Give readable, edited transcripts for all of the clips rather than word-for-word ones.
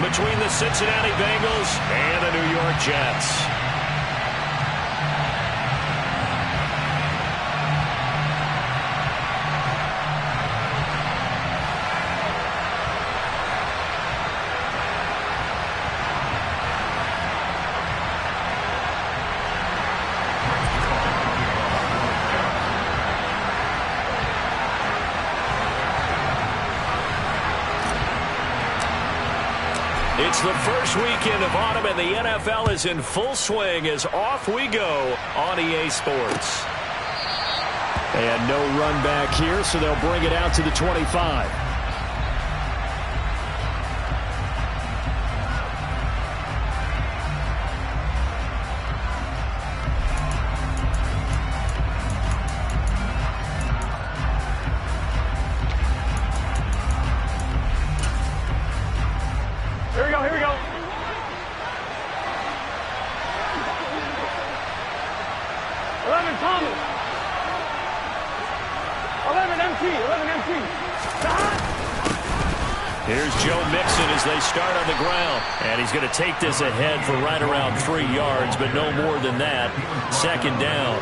between the Cincinnati Bengals and the New York Jets. It's the first weekend of autumn, and the NFL is in full swing as off we go on EA Sports. And no run back here, so they'll bring it out to the 25. Here we go. 11 Thomas. 11 MT. Here's Joe Mixon as they start on the ground. And he's going to take this ahead for right around 3 yards, but no more than that. Second down.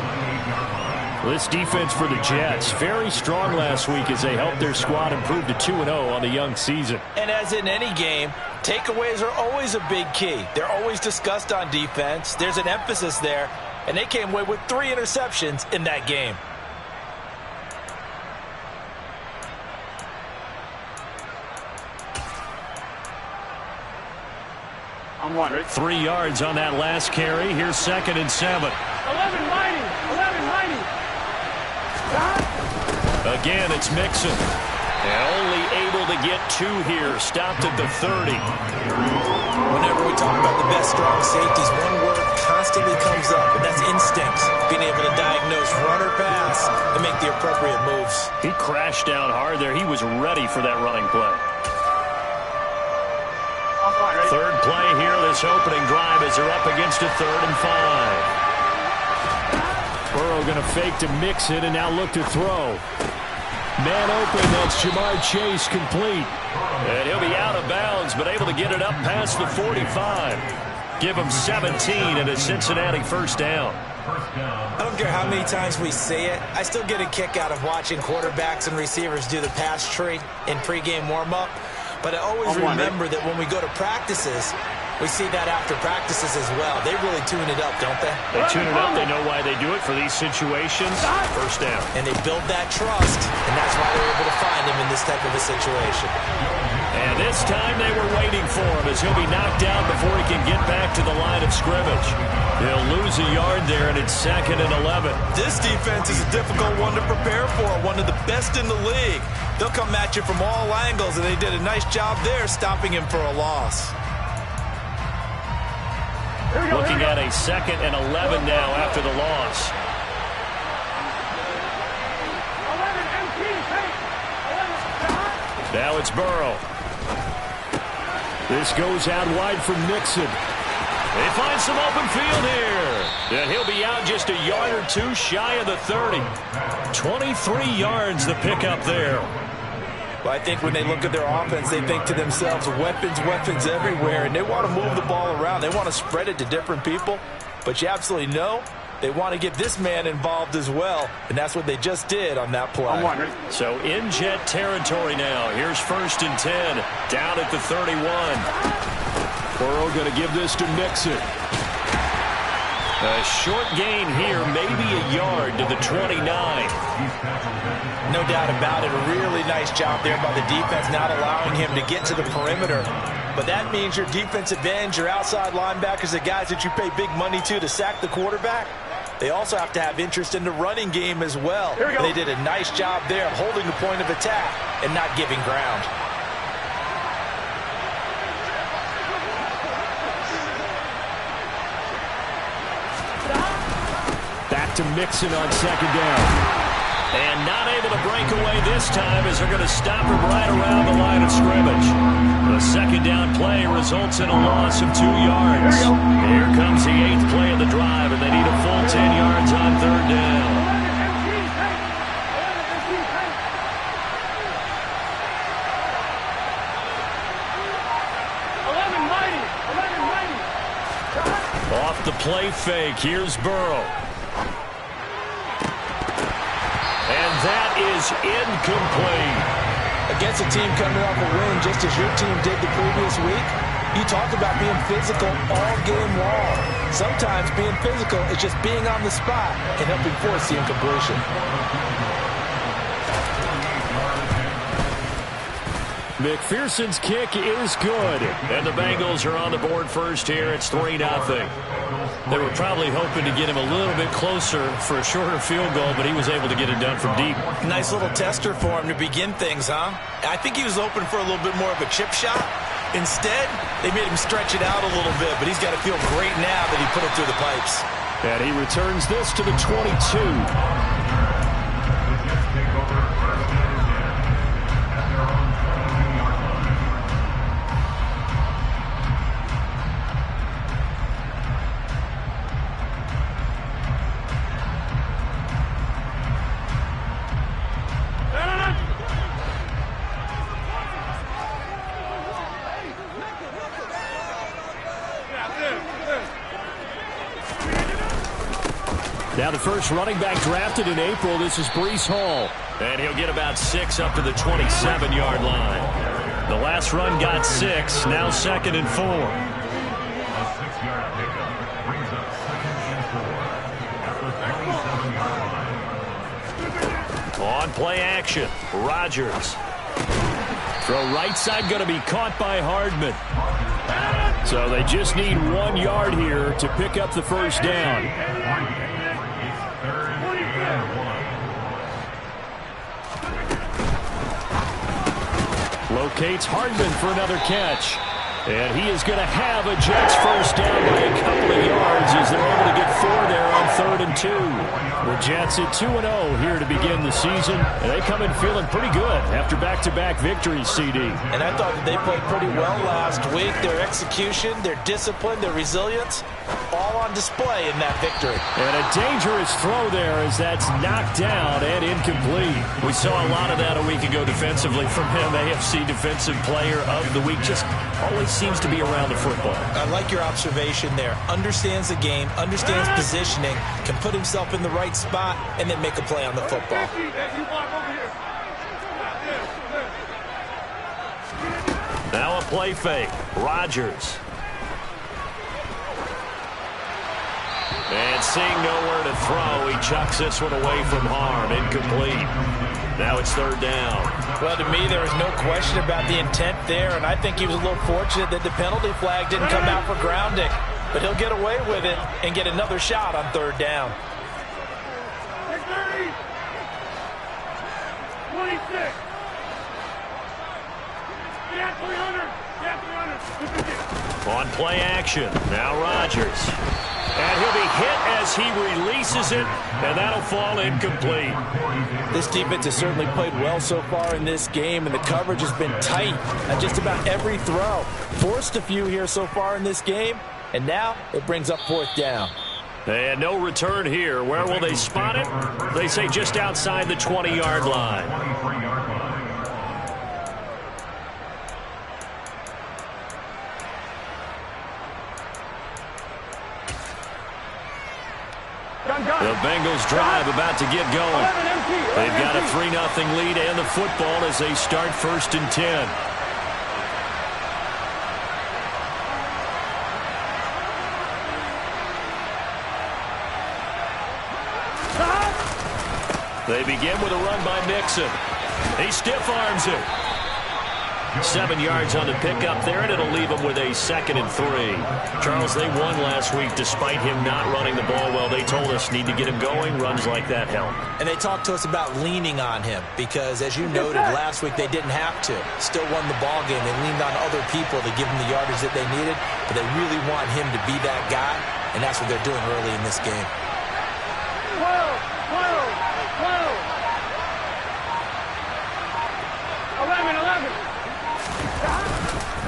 This defense for the Jets, very strong last week as they helped their squad improve to 2-0 on the young season. And as in any game, takeaways are always a big key. They're always discussed on defense. There's an emphasis there, and they came away with 3 interceptions in that game. I'm wondering. 3 yards on that last carry. Here's 2nd and 7. 11 mighty. Again, it's Mixon. And only able to get 2 here. Stopped at the 30. Whenever we talk about the best strong safeties, one word constantly comes up, and that's instinct. Being able to diagnose run or pass and make the appropriate moves. He crashed down hard there. He was ready for that running play. Third play here, this opening drive as they're up against a 3rd and 5. Burrow going to fake to Mixon and now look to throw. Man open, that's Jamar Chase complete. And he'll be out of bounds, but able to get it up past the 45. Give him 17 and a Cincinnati first down. I don't care how many times we say it, I still get a kick out of watching quarterbacks and receivers do the pass tree in pregame warm-up. But I always remember that when we go to practices, we see that after practices as well. They really tune it up, don't they? They tune it up. They know why they do it for these situations. First down. And they build that trust, and that's why they're able to find him in this type of a situation. And this time they were waiting for him as he'll be knocked down before he can get back to the line of scrimmage. They'll lose a yard there, and it's 2nd and 11. This defense is a difficult one to prepare for, one of the best in the league. They'll come at you from all angles, and they did a nice job there stopping him for a loss. Looking at a 2nd and 11 now after the loss. 11 MT. Now it's Burrow. This goes out wide for Mixon. They find some open field here. And he'll be out just a yard or 2 shy of the 30. 23 yards the pickup there. Well, I think when they look at their offense, they think to themselves, weapons everywhere, and they want to move the ball around. They want to spread it to different people, but you absolutely know they want to get this man involved as well, and that's what they just did on that play. I'm wondering. So in Jet territory now. Here's 1st and 10, down at the 31. Burrow going to give this to Mixon. A short gain here, maybe a yard to the 29. No doubt about it. A really nice job there by the defense, not allowing him to get to the perimeter. But that means your defensive ends, your outside linebackers, the guys that you pay big money to sack the quarterback, they also have to have interest in the running game as well. They did a nice job there of holding the point of attack and not giving ground. Back to Mixon on 2nd down. And not able to break away this time as they're going to stop him right around the line of scrimmage. The 2nd down play results in a loss of 2 yards. Here comes the 8th play of the drive, and they need a full 10 yards on 3rd down. the play fake. Here's Burrow. And that is incomplete. Against a team coming off a win just as your team did the previous week, you talked about being physical all game long. Sometimes being physical is just being on the spot and helping force the incompletion. McPherson's kick is good. And the Bengals are on the board first here. It's 3-0. They were probably hoping to get him a little bit closer for a shorter field goal, but he was able to get it done from deep. Nice little tester for him to begin things, huh? I think he was open for a little bit more of a chip shot. Instead, they made him stretch it out a little bit, but he's got to feel great now that he put it through the pipes. And he returns this to the 22. Now the first running back drafted in April, this is Breece Hall. And he'll get about 6 up to the 27-yard line. The last run got 6, now 2nd and 4. On play action, Rodgers. Throw right side going to be caught by Hardman. So they just need 1 yard here to pick up the first down. Locates Hardman for another catch. And he is going to have a Jets first down by a couple of yards as they're able to get 4 there on 3rd and 2. The Jets at 2-0 here to begin the season. And they come in feeling pretty good after back-to-back victories, CD. And I thought that they played pretty well last week. Their execution, their discipline, their resilience, all on display in that victory. And a dangerous throw there as that's knocked down and incomplete. We saw a lot of that a week ago defensively from him. AFC Defensive Player of the Week. Just always seems to be around the football. I like your observation there. Understands the game, understands positioning, can put himself in the right spot, and then make a play on the football. Now a play fake. Rodgers. And seeing nowhere to throw, he chucks this one away from harm. Incomplete. Now it's 3rd down. Well, to me, there was no question about the intent there, and I think he was a little fortunate that the penalty flag didn't come out for grounding. But he'll get away with it and get another shot on 3rd down. 26. On play action, now Rodgers. And he'll be hit as he releases it, and that'll fall incomplete. This defense has certainly played well so far in this game, and the coverage has been tight on just about every throw. Forced a few here so far in this game, and now it brings up 4th down. And no return here. Where will they spot it? They say just outside the 20-yard line. The Bengals drive about to get going. They've got a 3-0 lead and the football as they start 1st and 10. They begin with a run by Mixon. He stiff arms it. 7 yards on the pickup there, and it'll leave them with a 2nd and 3. Charles, they won last week despite him not running the ball well. They told us need to get him going. Runs like that help. And they talked to us about leaning on him because, as you noted, last week they didn't have to. Still won the ball game. They leaned on other people to give them the yardage that they needed, but they really want him to be that guy, and that's what they're doing early in this game. 11.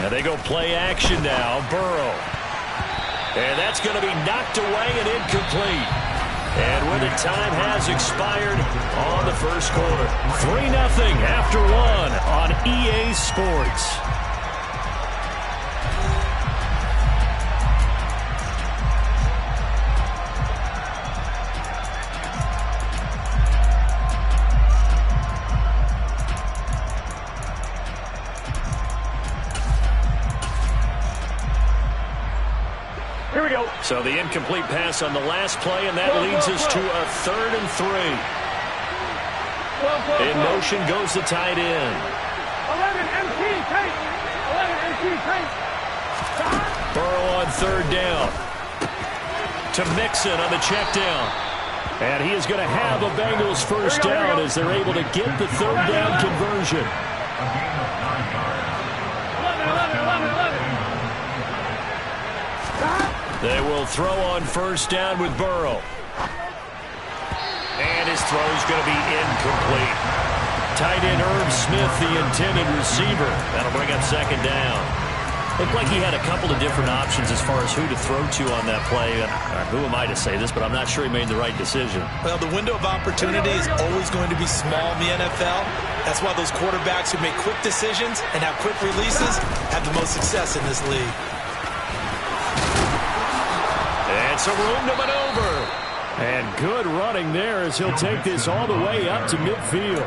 And they go play action now. Burrow. And that's going to be knocked away and incomplete. And when the time has expired on the first quarter. 3-0 after 1 on EA Sports. Here we go. So the incomplete pass on the last play, and that leads us to a 3rd and 3. In motion goes the tight end. 11 MT tank. 11 MT tank. Burrow on 3rd down. To Mixon on the check down. And he is going to have a Bengals first down as they're able to get the 3rd down conversion. 11. They will throw on 1st down with Burrow. And his throw is going to be incomplete. Tight end Irv Smith, the intended receiver. That'll bring up 2nd down. Looked like he had a couple of different options as far as who to throw to on that play. Who am I to say this, but I'm not sure he made the right decision. Well, the window of opportunity is always going to be small in the NFL. That's why those quarterbacks who make quick decisions and have quick releases have the most success in this league. And some room to maneuver. And good running there as he'll take this all the way up to midfield.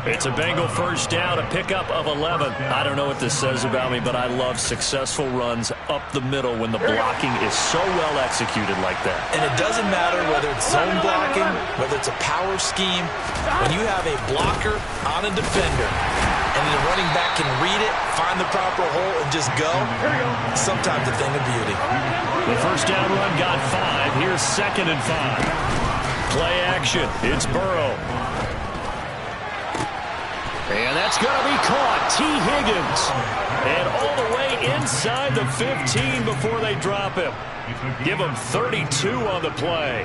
It's a Bengal first down, a pickup of 11. I don't know what this says about me, but I love successful runs up the middle when the blocking is so well executed like that. And it doesn't matter whether it's zone blocking, whether it's a power scheme. When you have a blocker on a defender and the running back can read it, find the proper hole, and just go, sometimes a thing of beauty. The first down run got 5. Here's 2nd and 5. Play action. It's Burrow. And that's going to be caught. T. Higgins. And all the way inside the 15 before they drop him. Give him 32 on the play.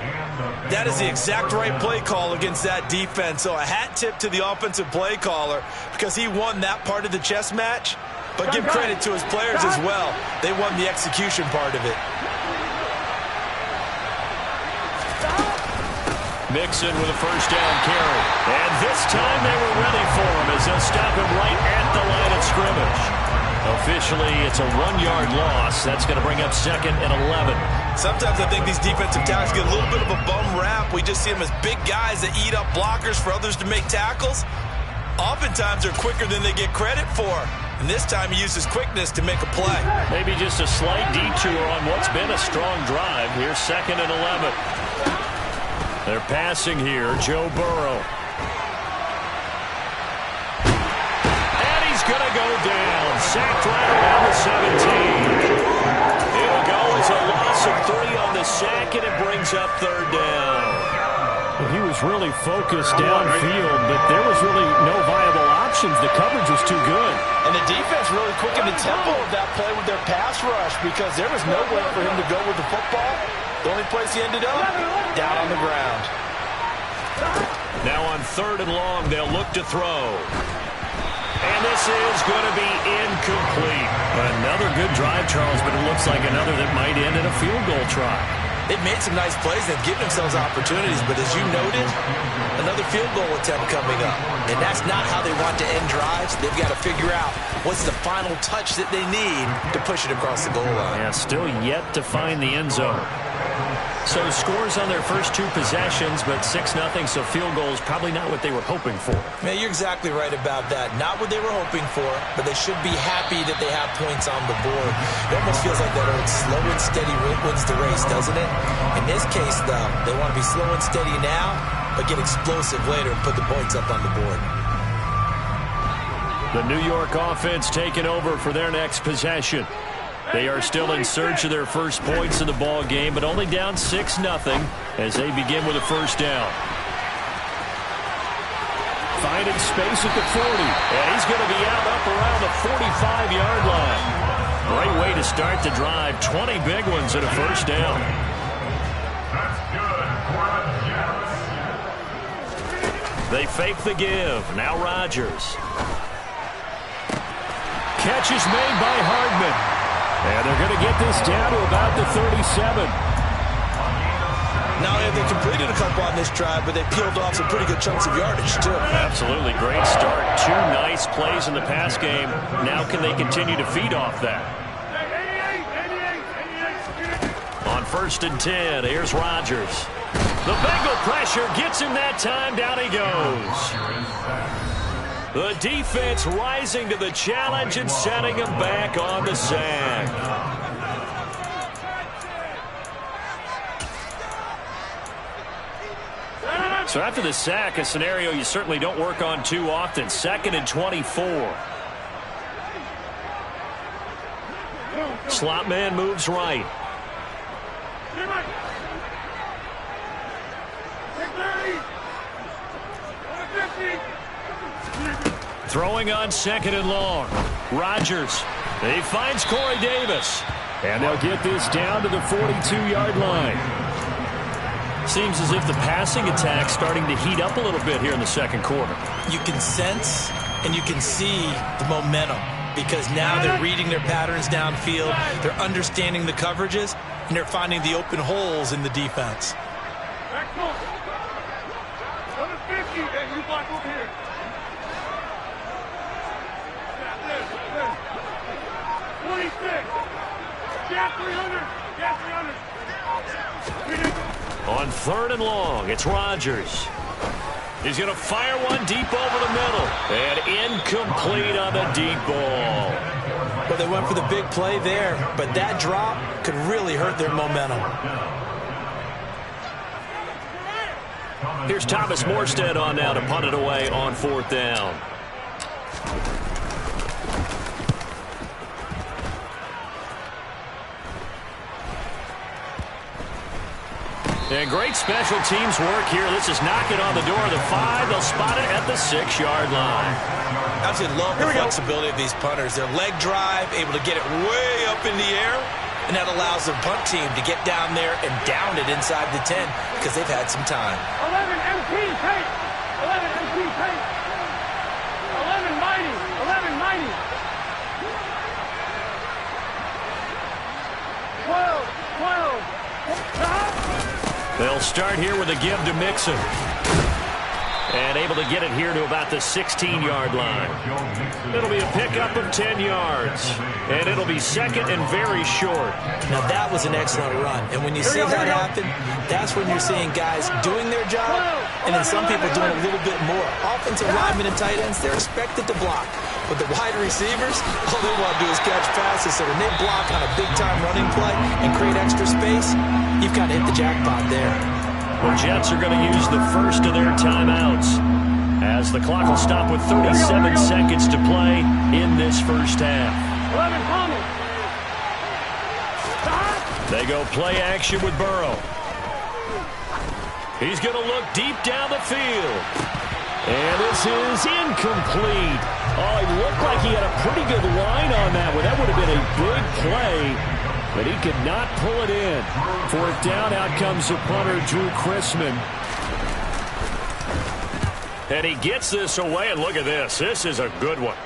That is the exact right play call against that defense. So a hat tip to the offensive play caller because he won that part of the chess match. But give credit to his players as well. They won the execution part of it. Mixon with a first down carry. And this time they were ready for him as they'll stop him right at the line of scrimmage. Officially, it's a 1-yard loss. That's going to bring up 2nd and 11. Sometimes I think these defensive tackles get a little bit of a bum rap. We just see them as big guys that eat up blockers for others to make tackles. Oftentimes they're quicker than they get credit for. And this time he used his quickness to make a play. Maybe just a slight detour on what's been a strong drive. Here's 2nd and 11. They're passing here, Joe Burrow. And he's going to go down. Sacked right around the 17. It'll go as a loss of 3 on the sack, and it brings up 3rd down. Well, he was really focused downfield, but there was really no viable options. The coverage was too good. And the defense really quickened the tempo of that play with their pass rush because there was nowhere for him to go with the football. The only place he ended up, down on the ground. Now on 3rd and long, they'll look to throw. And this is going to be incomplete. Another good drive, Charles, but it looks like another that might end in a field goal try. They've made some nice plays. They've given themselves opportunities, but as you noted, another field goal attempt coming up. And that's not how they want to end drives. They've got to figure out what's the final touch that they need to push it across the goal line. Yeah, still yet to find the end zone. So scores on their first 2 possessions, but 6-0, so field goal is probably not what they were hoping for. Man, you're exactly right about that. Not what they were hoping for, but they should be happy that they have points on the board. It almost feels like that old slow and steady wins the race, doesn't it? In this case, though, they want to be slow and steady now, but get explosive later and put the points up on the board. The New York offense taking over for their next possession. They are still in search of their first points in the ball game, but only down 6-0 as they begin with a first down. Finding space at the 40, and he's going to be out up around the 45-yard line. Great way to start the drive. 20 big ones at a first down. They fake the give. Now Rodgers. Catch is made by Hardman. And they're going to get this down to about the 37. Not only have they completed a couple on this drive, but they peeled off some pretty good chunks of yardage, too. Absolutely. Great start. 2 nice plays in the pass game. Now can they continue to feed off that? On 1st and 10, here's Rodgers. The Bengal pressure gets him that time. Down he goes. The defense rising to the challenge and setting him back on the sack. So after the sack, a scenario you certainly don't work on too often. 2nd and 24. Slot man moves right. Throwing on 2nd and long. Rodgers. He finds Corey Davis. And they'll get this down to the 42-yard line. Seems as if the passing attack's starting to heat up a little bit here in the second quarter. You can sense and you can see the momentum because now they're reading their patterns downfield. They're understanding the coverages, and they're finding the open holes in the defense. On 3rd and long, it's Rodgers. He's going to fire one deep over the middle. And incomplete on the deep ball. Well, they went for the big play there, but that drop could really hurt their momentum. Here's Thomas Morstead on now to punt it away on 4th down. And great special teams work here. This is knocking on the door of the 5. They'll spot it at the 6-yard line. I absolutely love the flexibility of these punters. Their leg drive, able to get it way up in the air, and that allows the punt team to get down there and down it inside the 10 because they've had some time. 11 MP tape. 11 MP tape. 11 mighty. 11 mighty. 12. They'll start here with a give to Mixon. And able to get it here to about the 16-yard line. It'll be a pickup of 10 yards. And it'll be 2nd and very short. Now that was an excellent run. And when you see that happen, that's when you're seeing guys doing their job and then some people doing a little bit more. Offensive linemen and tight ends, they're expected to block. But the wide receivers, all they want to do is catch passes. So when they block on a big-time running play and create extra space, you've got to hit the jackpot there. The Jets are going to use the first of their timeouts as the clock will stop with 37 seconds to play in this first half. They go play action with Burrow. He's going to look deep down the field. And this is incomplete. Oh, it looked like he had a pretty good line on that one. That would have been a big play. But he could not pull it in. 4th down, out comes the punter, Drew Chrisman. And he gets this away, and look at this. This is a good one.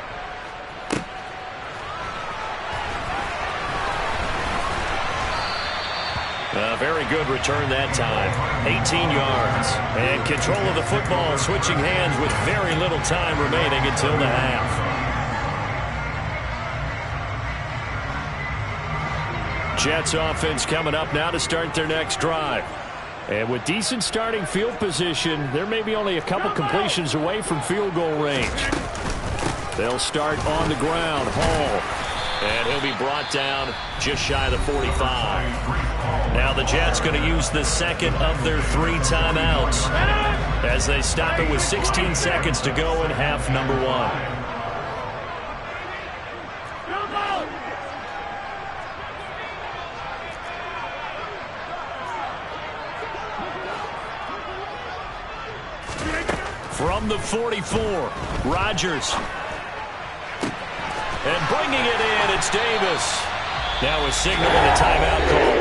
A very good return that time. 18 yards. And control of the football, switching hands with very little time remaining until the half. Jets offense coming up now to start their next drive. And with decent starting field position, there may be only a couple completions away from field goal range. They'll start on the ground. Hall. And he'll be brought down just shy of the 45. Now the Jets going to use the second of their 3 timeouts as they stop it with 16 seconds to go in half number 1. From the 44, Rodgers. And bringing it in, it's Davis. Now a signal and a timeout call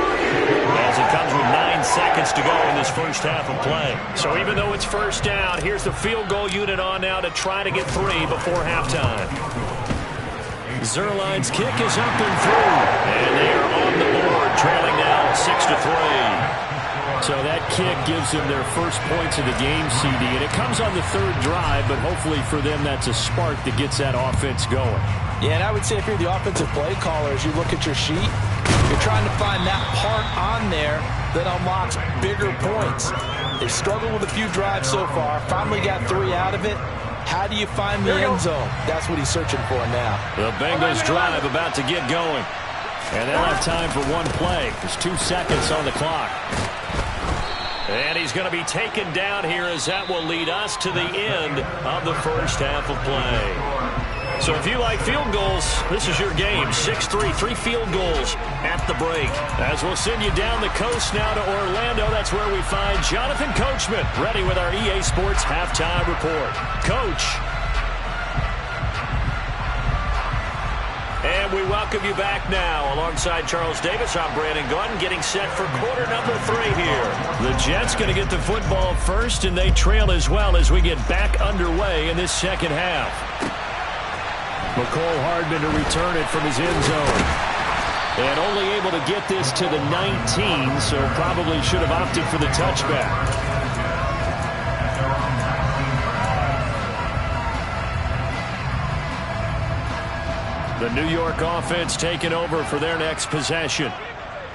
as it comes with 9 seconds to go in this first half of play. So even though it's first down, here's the field goal unit on now to try to get 3 before halftime. Zerline's kick is up and through. And they are on the board, trailing now 6-3. So that kick gives them their first points of the game, CD. And it comes on the 3rd drive, but hopefully for them that's a spark that gets that offense going. Yeah, and I would say if you're the offensive play caller, as you look at your sheet, you're trying to find that part on there that unlocks bigger points. They've struggled with a few drives so far, finally got 3 out of it. How do you find the end zone? That's what he's searching for now. The Bengals drive about to get going. And they'll have time for one play. There's 2 seconds on the clock. And he's going to be taken down here as that will lead us to the end of the first half of play. So if you like field goals, this is your game. 6-3, 3 field goals at the break. As we'll send you down the coast now to Orlando, that's where we find Jonathan Coachman, ready with our EA Sports Halftime Report. Coach. And we welcome you back now. Alongside Charles Davis, I'm Brandon Gordon, getting set for quarter number 3 here. The Jets going to get the football first, and they trail as well as we get back underway in this second half. McCole Hardman to return it from his end zone. And only able to get this to the 19, so probably should have opted for the touchback. The New York offense taking over for their next possession.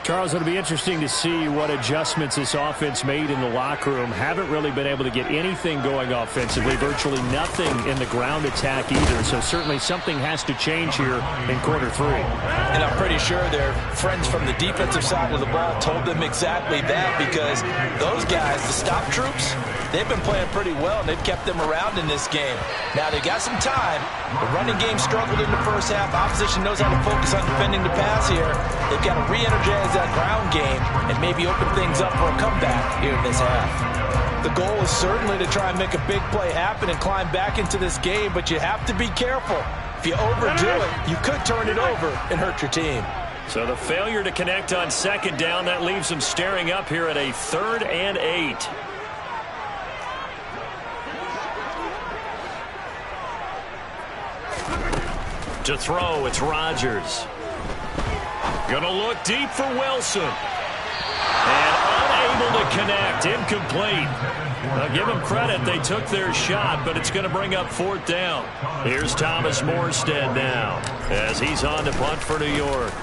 Charles, it'll be interesting to see what adjustments this offense made in the locker room. Haven't really been able to get anything going offensively. Virtually nothing in the ground attack either. So certainly something has to change here in quarter 3. And I'm pretty sure their friends from the defensive side of the ball told them exactly that, because those guys, the stop troops, they've been playing pretty well, and they've kept them around in this game. Now, they got some time. The running game struggled in the first half. Opposition knows how to focus on defending the pass here. They've got to re-energize that ground game and maybe open things up for a comeback here in this half. The goal is certainly to try and make a big play happen and climb back into this game, but you have to be careful. If you overdo it, you could turn it over and hurt your team. So the failure to connect on second down, that leaves them staring up here at a 3rd and 8. To throw, it's Rodgers. Gonna look deep for Wilson. And unable to connect. Incomplete. I'll give them credit. They took their shot, but it's going to bring up 4th down. Here's Thomas Morstead now as he's on to punt for New York.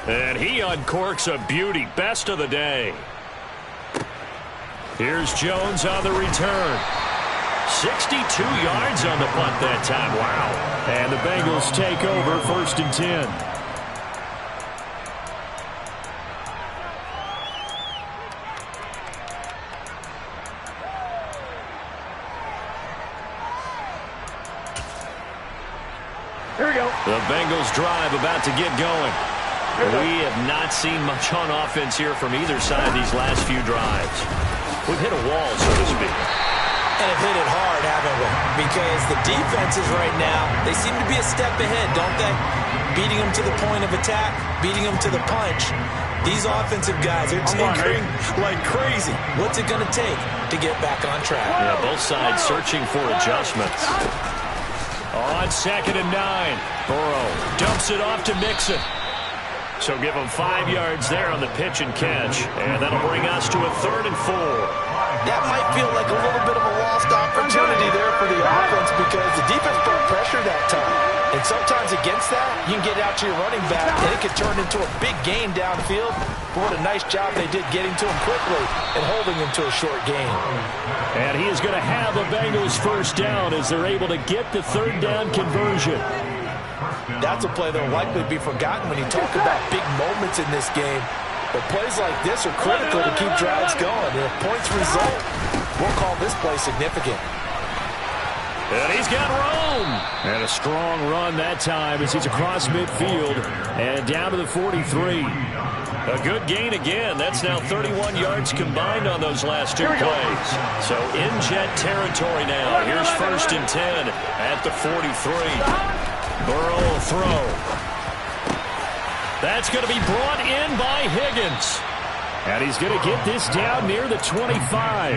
And he uncorks a beauty. Best of the day. Here's Jones on the return. 62 yards on the punt that time. Wow. And the Bengals take over 1st and 10. Here we go. The Bengals drive about to get going. We have not seen much on offense here from either side these last few drives. We've hit a wall, so to speak. And have hit it hard, haven't we? Because the defenses right now, they seem to be a step ahead, don't they? Beating them to the point of attack, beating them to the punch. These offensive guys are tinkering like crazy. What's it going to take to get back on track? Yeah, both sides searching for adjustments. On 2nd and 9, Burrow dumps it off to Mixon. So give him 5 yards there on the pitch and catch. And that'll bring us to a 3rd and 4. That might feel like a little bit of a lost opportunity there for the offense, because the defense brought pressure that time. And sometimes against that, you can get out to your running back, and it could turn into a big gain downfield. But what a nice job they did getting to him quickly and holding him to a short gain. And he is going to have the Bengals 1st down as they're able to get the 3rd down conversion. That's a play that will likely be forgotten when you talk about big moments in this game. But plays like this are critical to keep drives going. And if points result, we'll call this play significant. And he's got Rome. And a strong run that time as he's across midfield and down to the 43. A good gain again. That's now 31 yards combined on those last 2 plays. So in Jet territory now. Here's 1st and 10 at the 43. Burrow will throw. That's going to be brought in by Higgins. And he's going to get this down near the 25.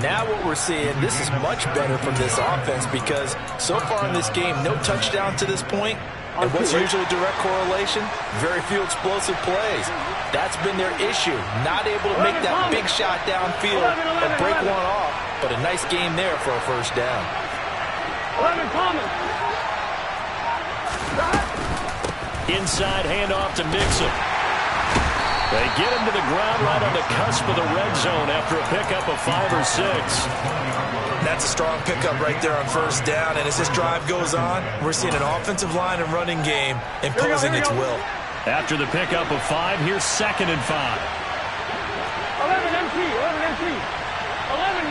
Now what we're seeing, this is much better from this offense, because so far in this game, no touchdown to this point. And what's usually a direct correlation? Very few explosive plays. That's been their issue. Not able to make that big shot downfield or break one off. But a nice game there for a 1st down. 11 Thomas. Inside handoff to Mixon. They get him to the ground right on the cusp of the red zone after a pickup of 5 or 6. That's a strong pickup right there on 1st down. And as this drive goes on, we're seeing an offensive line and running game imposing its will. After the pickup of 5, here's 2nd and 5. 11 MC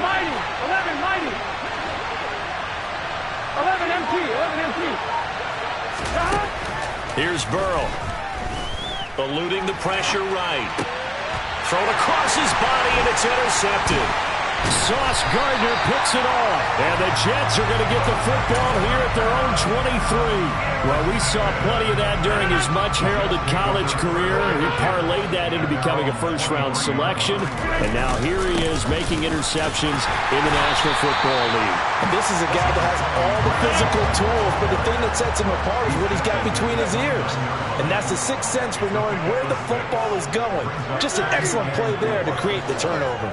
mighty. 11 mighty. 11 MT. 11 MT. Here's Burrow. Eluding the pressure right. Thrown across his body, and it's intercepted. Sauce Gardner picks it off. And the Jets are going to get the football here at their own 23. Well, we saw plenty of that during his much-heralded college career. He parlayed that into becoming a first-round selection. And now here he is making interceptions in the National Football League. And this is a guy that has all the physical tools, but the thing that sets him apart is what he's got between his ears. And that's the sixth sense for knowing where the football is going. Just an excellent play there to create the turnover.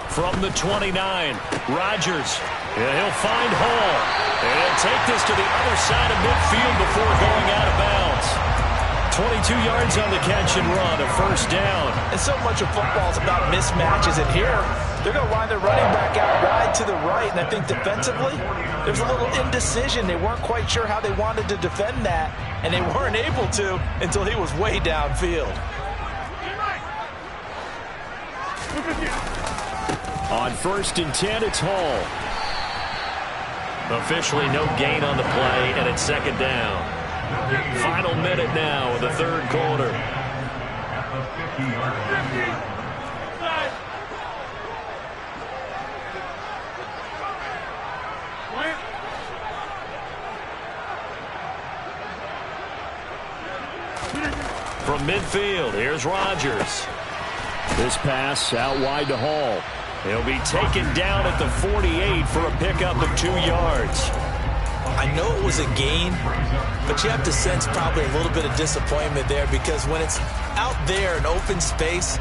From the 29, Rodgers. He'll find Hall. And he'll take this to the other side of midfield before going out of bounds. 22 yards on the catch and run, a first down. And so much of football is about mismatches. And here, they're going to line their running back out wide to the right. And I think defensively, there's a little indecision. They weren't quite sure how they wanted to defend that. And they weren't able to until he was way downfield. On 1st and 10, it's Hall. Officially no gain on the play, and it's second down. Final minute now of the third quarter. From midfield, here's Rodgers. This pass out wide to Hall. He'll be taken down at the 48 for a pickup of 2 yards. I know it was a gain, but you have to sense probably a little bit of disappointment there because when it's out there in open space,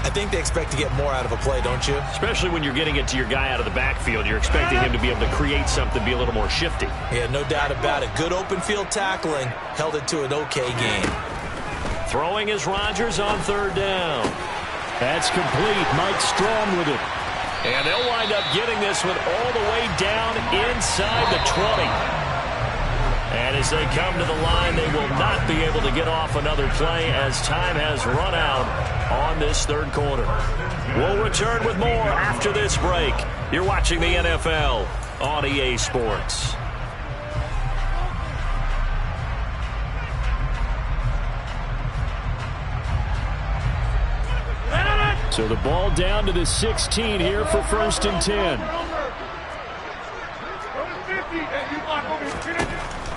I think they expect to get more out of a play, don't you? Especially when you're getting it to your guy out of the backfield. You're expecting him to be able to create something, be a little more shifty. Yeah, no doubt about it. Good open field tackling held it to an okay gain. Throwing is Rodgers on third down. That's complete. Mike Strong with it. And they'll wind up getting this one all the way down inside the 20. And as they come to the line, they will not be able to get off another play as time has run out on this third quarter. We'll return with more after this break. You're watching the NFL on EA Sports. So the ball down to the 16 here for 1st and 10.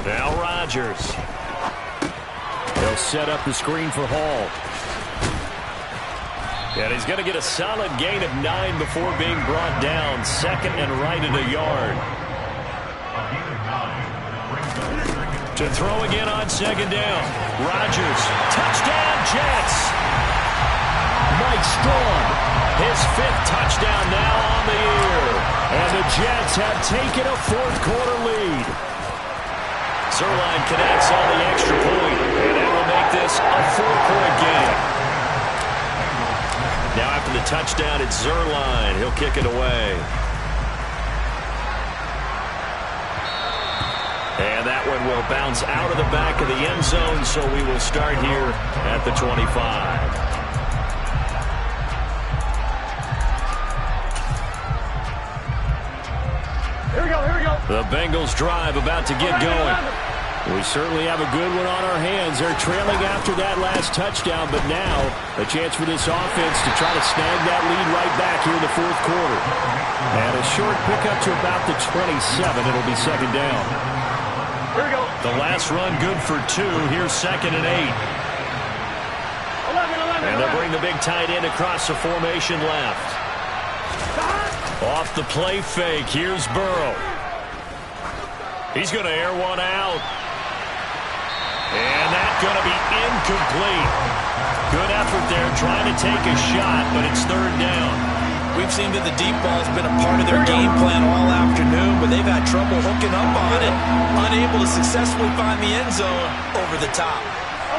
Now Rodgers. They'll set up the screen for Hall. And he's going to get a solid gain of 9 before being brought down. Second and right at a yard. To throw again on second down. Rodgers. Touchdown, Jets. Mike Strong, his 5th touchdown now on the year. And the Jets have taken a fourth quarter lead. Zerline connects on the extra point, and that will make this a 4-point game. Now after the touchdown, it's Zerline. He'll kick it away. And that one will bounce out of the back of the end zone, so we will start here at the 25. The Bengals drive about to get going. We certainly have a good one on our hands. They're trailing after that last touchdown, but now a chance for this offense to try to snag that lead right back here in the fourth quarter. And a short pickup to about the 27. It'll be second down. Here we go. The last run good for 2. Here's 2nd and 8. 11. And they'll bring the big tight end across the formation left. Off the play fake. Here's Burrow. He's going to air one out. And that's going to be incomplete. Good effort there trying to take a shot, but it's third down. We've seen that the deep ball has been a part of their game plan all afternoon, but they've had trouble hooking up on it, unable to successfully find the end zone over the top.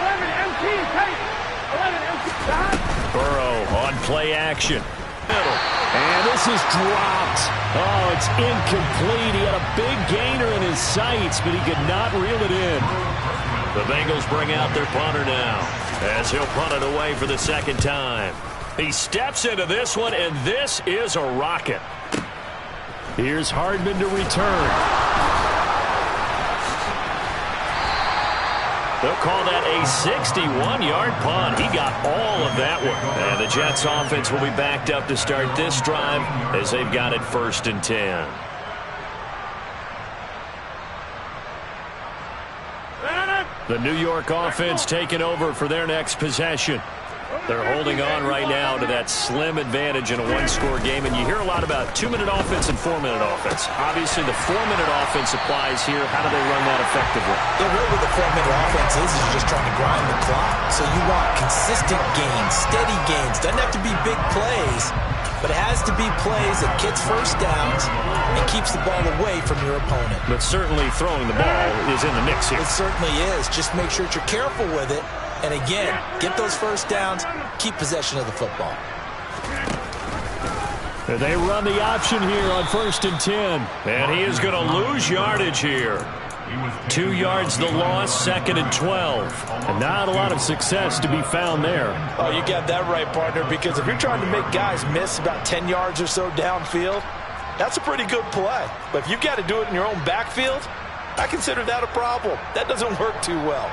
11 MT, tight. 11 MT, tight. Burrow on play action. middle. And this is dropped. Oh, it's incomplete. He had a big gainer in his sights, but he could not reel it in. The Bengals bring out their punter now, as he'll punt it away for the second time. He steps into this one, and this is a rocket. Here's Hardman to return. They'll call that a 61-yard punt. He got all of that one. And the Jets offense will be backed up to start this drive as they've got it 1st and 10. The New York offense taking over for their next possession. They're holding on right now to that slim advantage in a one-score game, and you hear a lot about 2-minute offense and 4-minute offense. Obviously, the 4-minute offense applies here. How do they run that effectively? The way with the 4-minute offense is you're just trying to grind the clock. So you want consistent gains, steady gains. Doesn't have to be big plays, but it has to be plays that gets first downs and keeps the ball away from your opponent. But certainly throwing the ball is in the mix here. It certainly is. Just make sure that you're careful with it. And again, get those first downs, keep possession of the football. They run the option here on 1st and 10. And he is going to lose yardage here. 2 yards the loss, 2nd and 12. And not a lot of success to be found there. Oh, you got that right, partner, because if you're trying to make guys miss about 10 yards or so downfield, that's a pretty good play. But if you've got to do it in your own backfield, I consider that a problem. That doesn't work too well.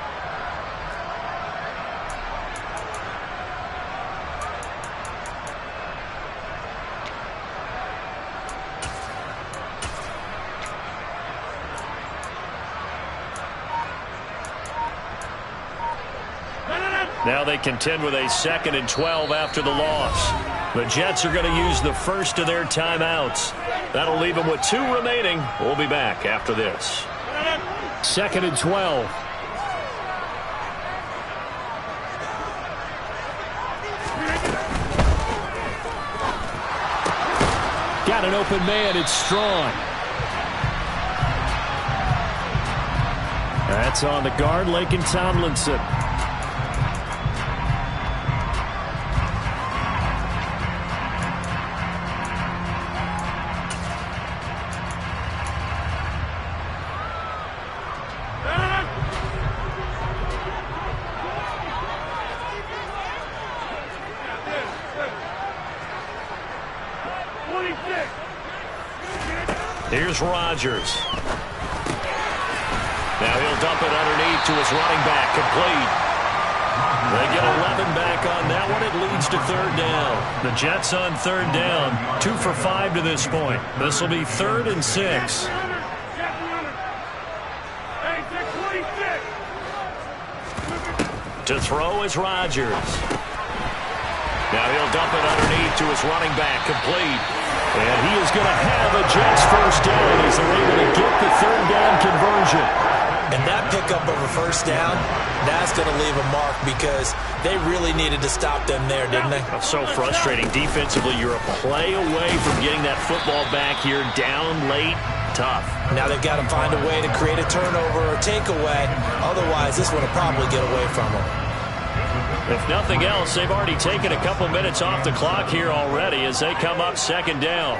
Now they contend with a 2nd and 12 after the loss. The Jets are going to use the first of their timeouts. That'll leave them with 2 remaining. We'll be back after this. 2nd and 12. Got an open man. It's Strong. That's on the guard, Laken Tomlinson. Here's Rodgers. Now he'll dump it underneath to his running back, complete. They get 11 back on that one. It leads to 3rd down. The Jets on 3rd down, 2 for 5 to this point. This will be 3rd and 6. To throw is Rodgers. Now he'll dump it underneath to his running back, complete. And he is going to have a Jets 1st down as they're able to get the 3rd down conversion. And that pickup of a 1st down, that's going to leave a mark because they really needed to stop them there, didn't they? That's so frustrating. Defensively, you're a play away from getting that football back here, down late, tough. Now they've got to find a way to create a turnover or takeaway. Otherwise, this one will probably get away from them. If nothing else, they've already taken a couple minutes off the clock here already as they come up 2nd down.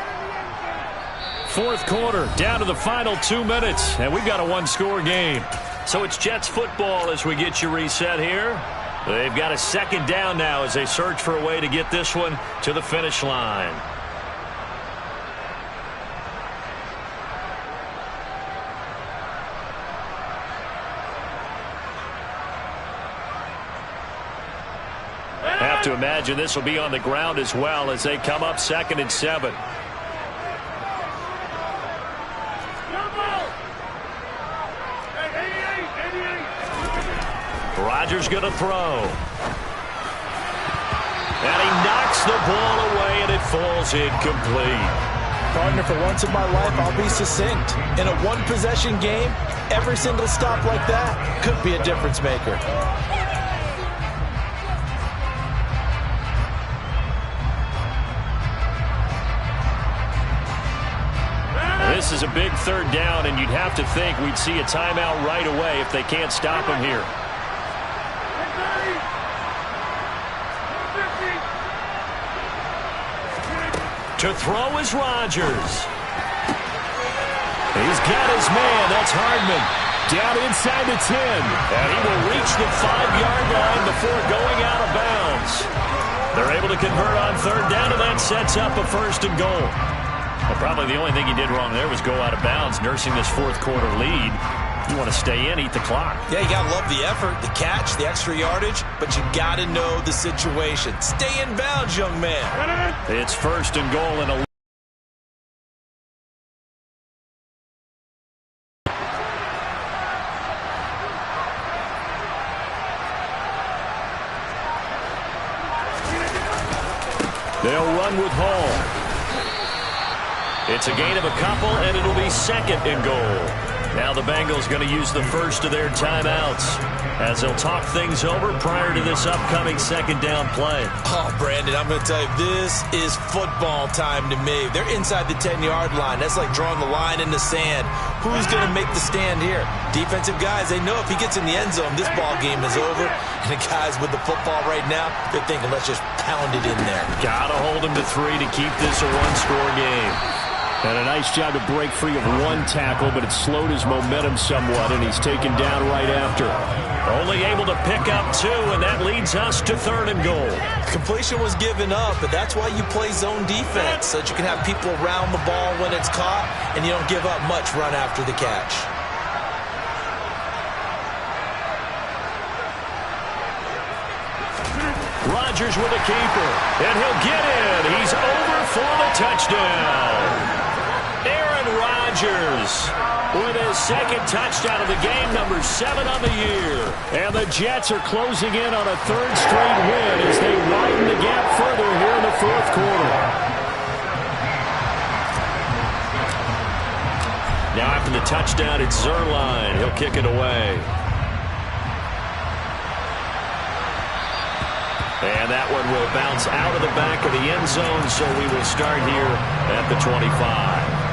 4th quarter, down to the final 2 minutes, and we've got a one-score game. So it's Jets football as we get you reset here. They've got a 2nd down now as they search for a way to get this one to the finish line. Have to imagine this will be on the ground as well as they come up 2nd and 7. Rodgers going to throw. And he knocks the ball away, and it falls incomplete. Partner, for once in my life, I'll be succinct. In a one-possession game, every single stop like that could be a difference maker. This is a big 3rd down, and you'd have to think we'd see a timeout right away if they can't stop him here. To throw is Rodgers. He's got his man. That's Hardman. Down inside the 10. And he will reach the 5-yard line before going out of bounds. They're able to convert on third down, and that sets up a 1st and goal. Well, probably the only thing he did wrong there was go out of bounds, nursing this 4th quarter lead. You want to stay in, eat the clock. Yeah, you got to love the effort, the catch, the extra yardage, but you got to know the situation. Stay in bounds, young man. It's 1st and goal and a they'll run with Hall. It's a gain of a couple, and it'll be 2nd and goal. Now the Bengals going to use the first of their timeouts as they'll talk things over prior to this upcoming 2nd down play. Oh, Brandon, I'm going to tell you, this is football time to me. They're inside the 10-yard line. That's like drawing the line in the sand. Who's going to make the stand here? Defensive guys, they know if he gets in the end zone, this ball game is over. And the guys with the football right now, they're thinking, let's just pound it in there. Got to hold him to 3 to keep this a one-score game. And a nice job to break free of 1 tackle, but it slowed his momentum somewhat, and he's taken down right after. Only able to pick up 2, and that leads us to 3rd and goal. Completion was given up, but that's why you play zone defense, so that you can have people around the ball when it's caught, and you don't give up much run after the catch. Rodgers with a keeper, and he'll get in. He's over for the touchdown. Rodgers with his 2nd touchdown of the game, number 7 on the year. And the Jets are closing in on a 3rd straight win as they widen the gap further here in the 4th quarter. Now after the touchdown, it's Zerline. He'll kick it away. And that one will bounce out of the back of the end zone, so we will start here at the 25.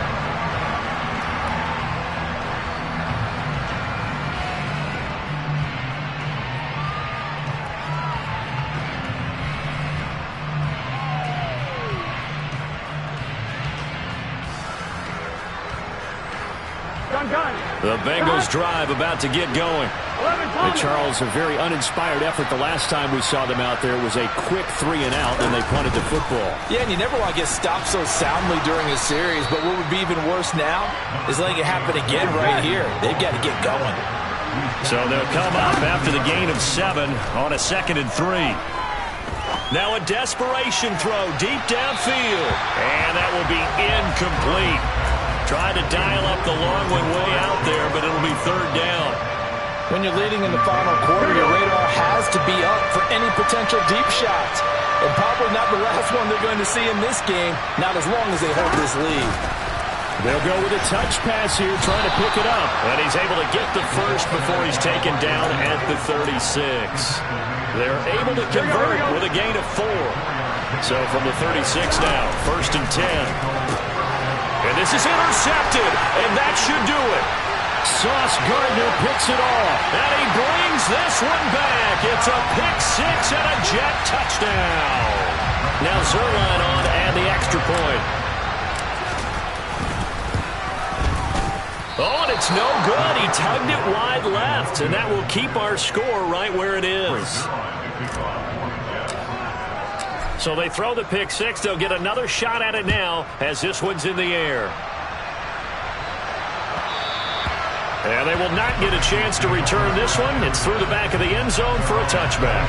The Bengals drive about to get going. Hey, Charles, a very uninspired effort the last time we saw them out there. It was a quick 3 and out, and they punted the football. Yeah, and you never want to get stopped so soundly during a series, but what would be even worse now is letting it happen again right here. They've got to get going. So they'll come up after the gain of 7 on a 2nd and 3. Now a desperation throw deep downfield, and that will be incomplete. Trying to dial up the long one way out there, but it'll be 3rd down. When you're leading in the final quarter, your radar has to be up for any potential deep shots. And probably not the last one they're going to see in this game, not as long as they hold this lead. They'll go with a touch pass here, trying to pick it up. And he's able to get the first before he's taken down at the 36. They're able to convert with a gain of 4. So from the 36 now, 1st and 10. And this is intercepted, and that should do it. Sauce Gardner picks it off, and he brings this one back. It's a pick 6 and a Jet touchdown. Now Zerline on and the extra point. Oh, and it's no good. He tugged it wide left, and that will keep our score right where it is. So they throw the pick 6. They'll get another shot at it now as this one's in the air. And they will not get a chance to return this one. It's through the back of the end zone for a touchback.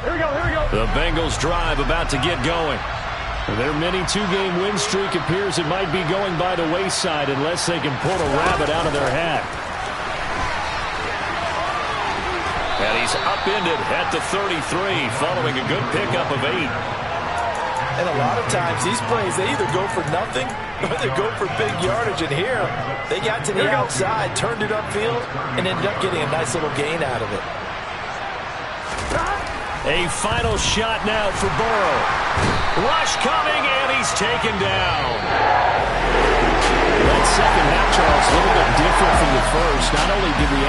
Here we go, here we go. The Bengals drive about to get going. Their mini 2-game win streak appears it might be going by the wayside unless they can pull a rabbit out of their hat. And he's upended at the 33 following a good pickup of 8. And a lot of times these plays, they either go for nothing or they go for big yardage. And here, they got to the outside, turned it upfield, and ended up getting a nice little gain out of it. A final shot now for Burrow. Rush coming, and he's taken down. That second half, Charles, a little bit different from the first. Not only did we have